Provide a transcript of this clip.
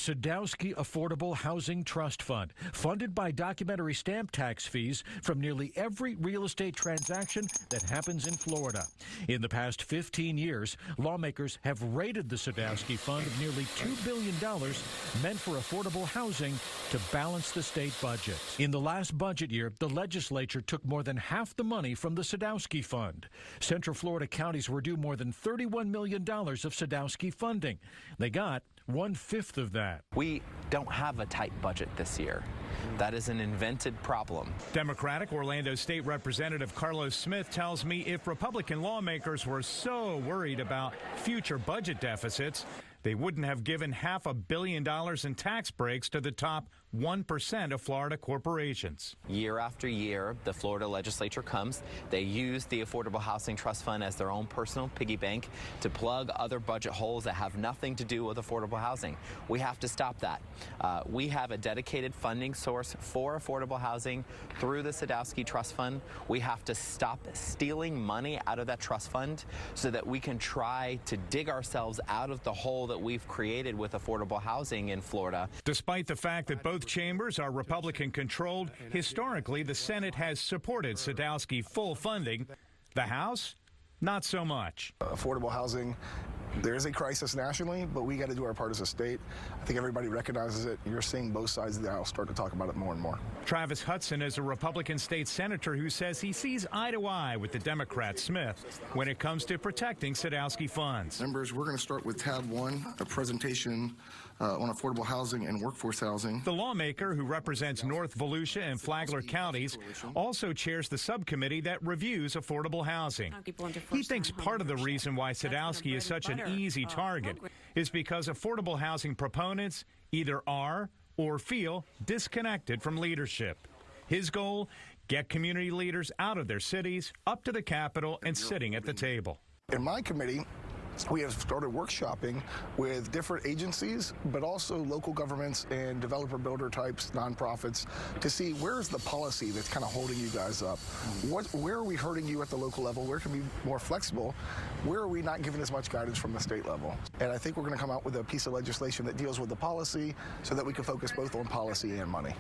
Sadowski Affordable Housing Trust Fund, funded by documentary stamp tax fees from nearly every real estate transaction that happens in Florida. In the past 15 years, lawmakers have raided the Sadowski Fund of nearly $2 billion meant for affordable housing to balance the state budget. In the last budget year, the legislature took more than half the money from the Sadowski Fund. Central Florida counties were due more than $31 million of Sadowski funding. They got 1/5 of that. We don't have a tight budget this year. That is an invented problem. Democratic Orlando State Representative Carlos Smith tells me if Republican lawmakers were so worried about future budget deficits, they wouldn't have given $500 million in tax breaks to the top 1% of Florida corporations. Year after year, the Florida legislature comes. They use the Affordable Housing Trust Fund as their own personal piggy bank to plug other budget holes that have nothing to do with affordable housing. We have to stop that. We have a dedicated funding source for affordable housing through the Sadowski Trust Fund. We have to stop stealing money out of that trust fund so that we can try to dig ourselves out of the hole that we've created with affordable housing in Florida. Despite the fact that both chambers are Republican-controlled, historically the Senate has supported Sadowski full funding. The House, not so much. Affordable housing, there is a crisis nationally, but we got to do our part as a state. I think everybody recognizes it. You're seeing both sides of the aisle start to talk about it more and more. Travis Hudson is a Republican state senator who says he sees eye to eye with the Democrat Smith when it comes to protecting Sadowski funds. Members, we're going to start with tab 1, a presentation on affordable housing and workforce housing. The lawmaker who represents North Volusia and Flagler counties also chairs the subcommittee that reviews affordable housing. He thinks part of the reason why Sadowski is such an easy target is because affordable housing proponents either are or feel disconnected from leadership. His goal, get community leaders out of their cities, up to the Capitol, and sitting at the table. In my committee, we have started workshopping with different agencies, but also local governments and developer builder types, nonprofits, to see where's the policy that's kind of holding you guys up. Where are we hurting you at the local level? Where can we be more flexible? Where are we not giving as much guidance from the state level? And I think we're going to come out with a piece of legislation that deals with the policy so that we can focus both on policy and money.